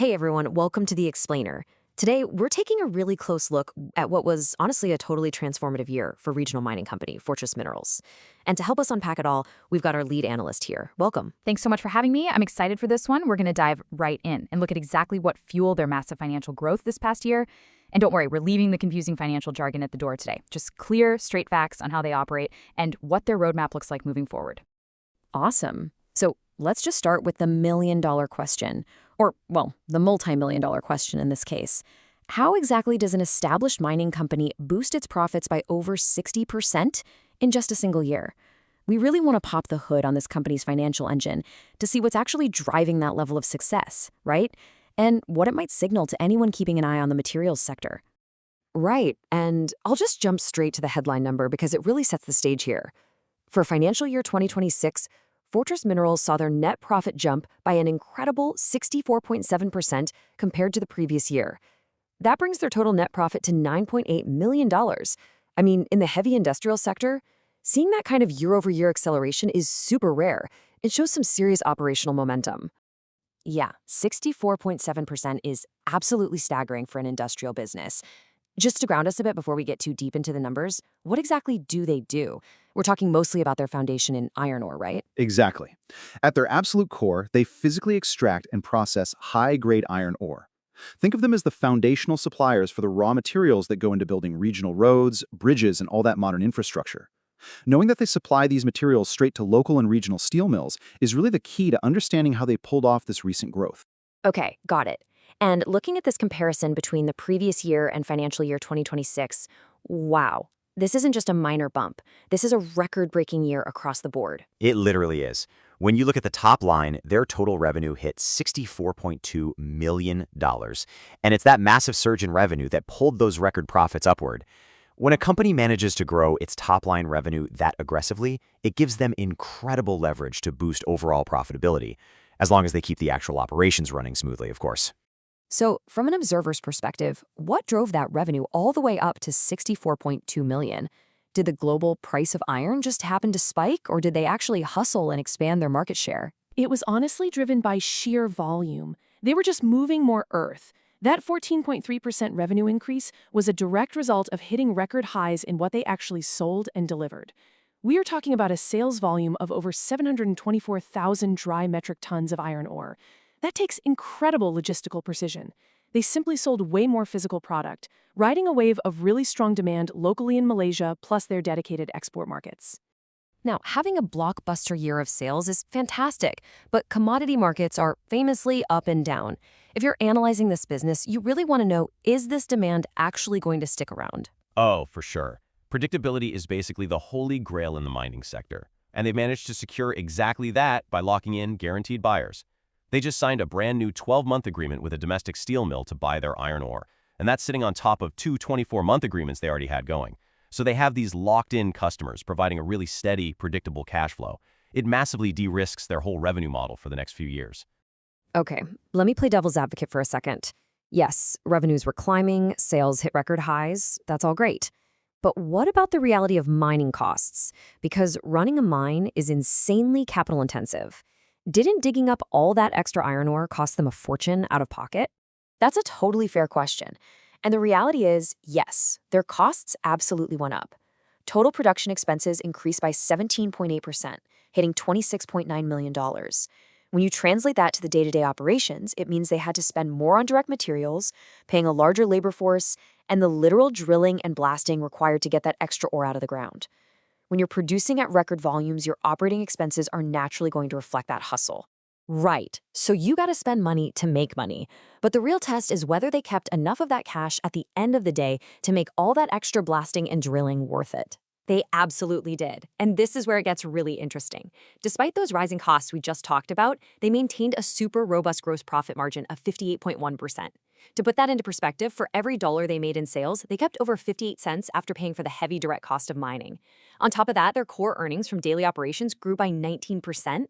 Hey everyone, welcome to The Explainer. Today, we're taking a really close look at what was honestly a totally transformative year for regional mining company Fortress Minerals. And to help us unpack it all, we've got our lead analyst here. Welcome. Thanks so much for having me. I'm excited for this one. We're going to dive right in and look at exactly what fueled their massive financial growth this past year. And don't worry, we're leaving the confusing financial jargon at the door today. Just clear, straight facts on how they operate and what their roadmap looks like moving forward. Awesome. So let's just start with the million-dollar question. Or, well, the multi-million-dollar question in this case. How exactly does an established mining company boost its profits by over 60% in just a single year? We really want to pop the hood on this company's financial engine to see what's actually driving that level of success, right? And what it might signal to anyone keeping an eye on the materials sector. Right, and I'll just jump straight to the headline number because it really sets the stage here. For financial year 2026, Fortress Minerals saw their net profit jump by an incredible 64.7% compared to the previous year. That brings their total net profit to $9.8 million. I mean, in the heavy industrial sector, seeing that kind of year-over-year acceleration is super rare. It shows some serious operational momentum. Yeah, 64.7% is absolutely staggering for an industrial business. Just to ground us a bit before we get too deep into the numbers, what exactly do they do? We're talking mostly about their foundation in iron ore, right? Exactly. At their absolute core, they physically extract and process high-grade iron ore. Think of them as the foundational suppliers for the raw materials that go into building regional roads, bridges, and all that modern infrastructure. Knowing that they supply these materials straight to local and regional steel mills is really the key to understanding how they pulled off this recent growth. Okay, got it. And looking at this comparison between the previous year and financial year 2026, wow, this isn't just a minor bump. This is a record-breaking year across the board. It literally is. When you look at the top line, their total revenue hit $64.2 million. And it's that massive surge in revenue that pulled those record profits upward. When a company manages to grow its top-line revenue that aggressively, it gives them incredible leverage to boost overall profitability, as long as they keep the actual operations running smoothly, of course. So, from an observer's perspective, what drove that revenue all the way up to $64.2 million? Did the global price of iron just happen to spike, or did they actually hustle and expand their market share? It was honestly driven by sheer volume. They were just moving more earth. That 14.3% revenue increase was a direct result of hitting record highs in what they actually sold and delivered. We are talking about a sales volume of over 724,000 dry metric tons of iron ore. That takes incredible logistical precision. They simply sold way more physical product, riding a wave of really strong demand locally in Malaysia, plus their dedicated export markets. Now, having a blockbuster year of sales is fantastic, but commodity markets are famously up and down. If you're analyzing this business, you really want to know, is this demand actually going to stick around? Oh, for sure. Predictability is basically the holy grail in the mining sector, and they've managed to secure exactly that by locking in guaranteed buyers. They just signed a brand new 12-month agreement with a domestic steel mill to buy their iron ore, and that's sitting on top of two 24-month agreements they already had going. So they have these locked-in customers providing a really steady, predictable cash flow. It massively de-risks their whole revenue model for the next few years. Okay, let me play devil's advocate for a second. Yes, revenues were climbing, sales hit record highs, that's all great. But what about the reality of mining costs? Because running a mine is insanely capital intensive. Didn't digging up all that extra iron ore cost them a fortune out of pocket? That's a totally fair question. And the reality is, yes, their costs absolutely went up. Total production expenses increased by 17.8%, hitting $26.9 million. When you translate that to the day-to-day operations, it means they had to spend more on direct materials, paying a larger labor force, and the literal drilling and blasting required to get that extra ore out of the ground. When you're producing at record volumes, your operating expenses are naturally going to reflect that hustle. Right, so you got to spend money to make money. But the real test is whether they kept enough of that cash at the end of the day to make all that extra blasting and drilling worth it. They absolutely did. And this is where it gets really interesting. Despite those rising costs we just talked about, they maintained a super robust gross profit margin of 58.1%. To put that into perspective, for every dollar they made in sales, they kept over 58 cents after paying for the heavy direct cost of mining. On top of that, their core earnings from daily operations grew by 19%.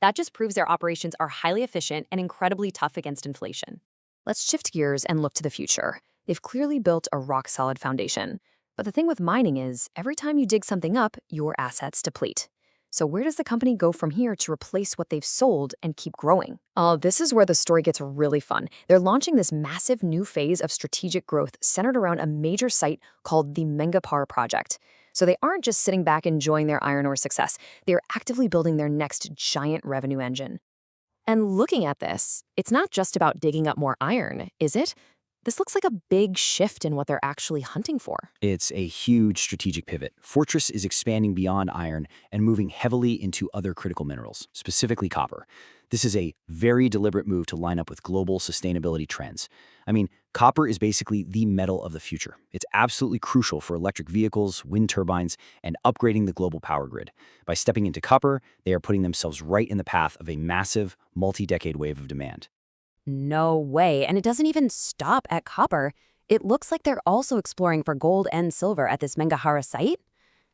That just proves their operations are highly efficient and incredibly tough against inflation. Let's shift gears and look to the future. They've clearly built a rock-solid foundation. But the thing with mining is, every time you dig something up, your assets deplete. So where does the company go from here to replace what they've sold and keep growing? Oh, this is where the story gets really fun. They're launching this massive new phase of strategic growth centered around a major site called the Mengapar project. So they aren't just sitting back enjoying their iron ore success. They're actively building their next giant revenue engine. And looking at this, it's not just about digging up more iron, is it? This looks like a big shift in what they're actually hunting for. It's a huge strategic pivot. Fortress is expanding beyond iron and moving heavily into other critical minerals, specifically copper. This is a very deliberate move to line up with global sustainability trends. I mean, copper is basically the metal of the future. It's absolutely crucial for electric vehicles, wind turbines, and upgrading the global power grid. By stepping into copper, they are putting themselves right in the path of a massive, multi-decade wave of demand. No way, and it doesn't even stop at copper. It looks like they're also exploring for gold and silver at this Menggahara site.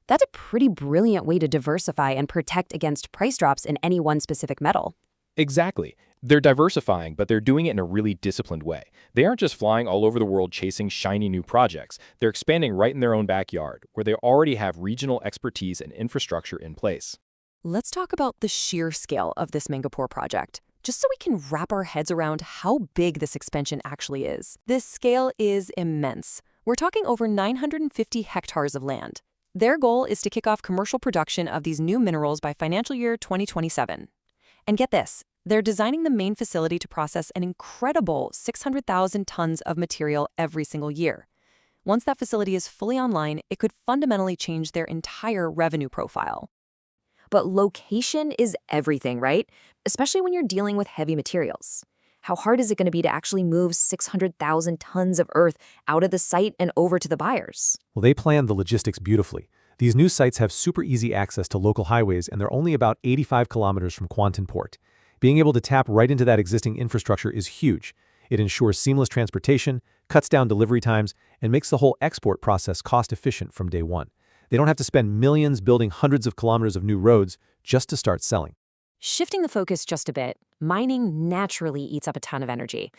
That's a pretty brilliant way to diversify and protect against price drops in any one specific metal. Exactly. They're diversifying, but they're doing it in a really disciplined way. They aren't just flying all over the world chasing shiny new projects. They're expanding right in their own backyard, where they already have regional expertise and infrastructure in place. Let's talk about the sheer scale of this Mengapur project, just so we can wrap our heads around how big this expansion actually is. This scale is immense. We're talking over 950 hectares of land. Their goal is to kick off commercial production of these new minerals by financial year 2027. And get this, they're designing the main facility to process an incredible 600,000 tons of material every single year. Once that facility is fully online, it could fundamentally change their entire revenue profile. But location is everything, right? Especially when you're dealing with heavy materials. How hard is it going to be to actually move 600,000 tons of earth out of the site and over to the buyers? Well, they planned the logistics beautifully. These new sites have super easy access to local highways, and they're only about 85 kilometers from Kuantan Port. Being able to tap right into that existing infrastructure is huge. It ensures seamless transportation, cuts down delivery times, and makes the whole export process cost-efficient from day one. They don't have to spend millions building hundreds of kilometers of new roads just to start selling. Shifting the focus just a bit, mining naturally eats up a ton of energy.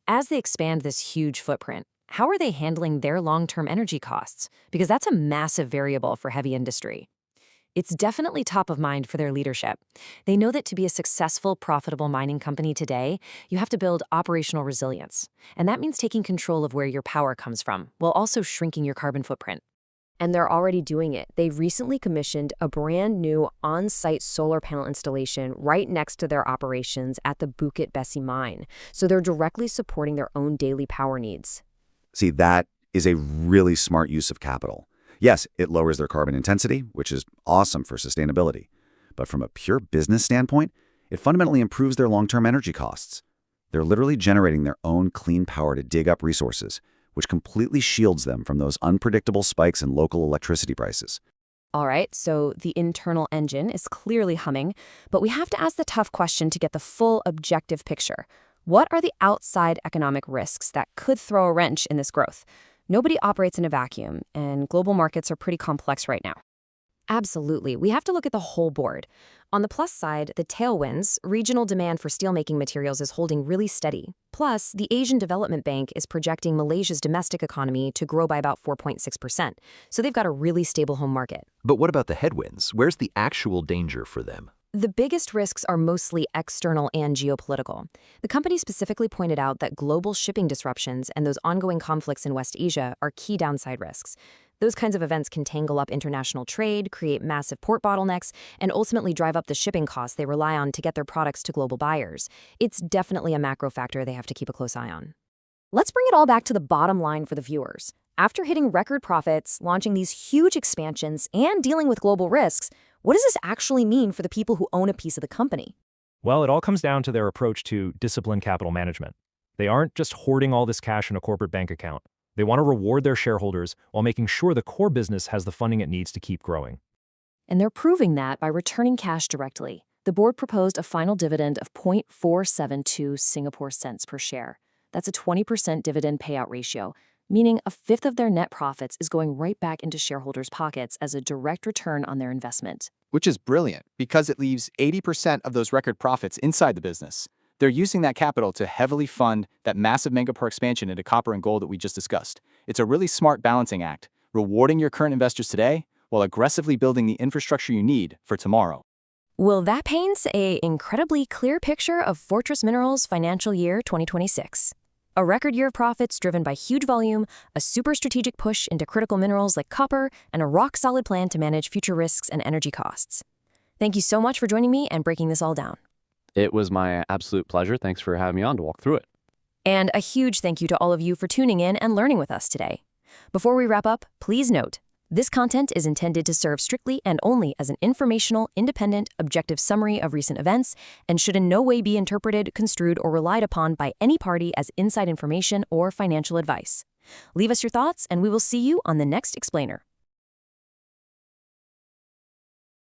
As they expand this huge footprint, how are they handling their long-term energy costs? Because that's a massive variable for heavy industry. It's definitely top of mind for their leadership. They know that to be a successful, profitable mining company today, you have to build operational resilience. And that means taking control of where your power comes from, while also shrinking your carbon footprint. And they're already doing it. They've recently commissioned a brand new on-site solar panel installation right next to their operations at the Bukit Besi mine. So they're directly supporting their own daily power needs. See, that is a really smart use of capital. Yes, it lowers their carbon intensity, which is awesome for sustainability. But from a pure business standpoint, it fundamentally improves their long-term energy costs. They're literally generating their own clean power to dig up resources, which completely shields them from those unpredictable spikes in local electricity prices. All right, so the internal engine is clearly humming, but we have to ask the tough question to get the full objective picture. What are the outside economic risks that could throw a wrench in this growth? Nobody operates in a vacuum, and global markets are pretty complex right now. Absolutely. We have to look at the whole board. On the plus side, the tailwinds, regional demand for steelmaking materials is holding really steady. Plus, the Asian Development Bank is projecting Malaysia's domestic economy to grow by about 4.6%. So they've got a really stable home market. But what about the headwinds? Where's the actual danger for them? The biggest risks are mostly external and geopolitical. The company specifically pointed out that global shipping disruptions and those ongoing conflicts in West Asia are key downside risks. Those kinds of events can tangle up international trade, create massive port bottlenecks, and ultimately drive up the shipping costs they rely on to get their products to global buyers. It's definitely a macro factor they have to keep a close eye on. Let's bring it all back to the bottom line for the viewers. After hitting record profits, launching these huge expansions, and dealing with global risks, what does this actually mean for the people who own a piece of the company? Well, it all comes down to their approach to disciplined capital management. They aren't just hoarding all this cash in a corporate bank account. They want to reward their shareholders while making sure the core business has the funding it needs to keep growing. And they're proving that by returning cash directly. The board proposed a final dividend of 0.472 Singapore cents per share. That's a 20% dividend payout ratio, meaning a fifth of their net profits is going right back into shareholders' pockets as a direct return on their investment. Which is brilliant, because it leaves 80% of those record profits inside the business. They're using that capital to heavily fund that massive Mengapur expansion into copper and gold that we just discussed. It's a really smart balancing act, rewarding your current investors today while aggressively building the infrastructure you need for tomorrow. Well, that paints an incredibly clear picture of Fortress Minerals' financial year 2026. A record year of profits driven by huge volume, a super strategic push into critical minerals like copper, and a rock-solid plan to manage future risks and energy costs. Thank you so much for joining me and breaking this all down. It was my absolute pleasure. Thanks for having me on to walk through it. And a huge thank you to all of you for tuning in and learning with us today. Before we wrap up, please note, this content is intended to serve strictly and only as an informational, independent, objective summary of recent events and should in no way be interpreted, construed, or relied upon by any party as inside information or financial advice. Leave us your thoughts, and we will see you on the next explainer.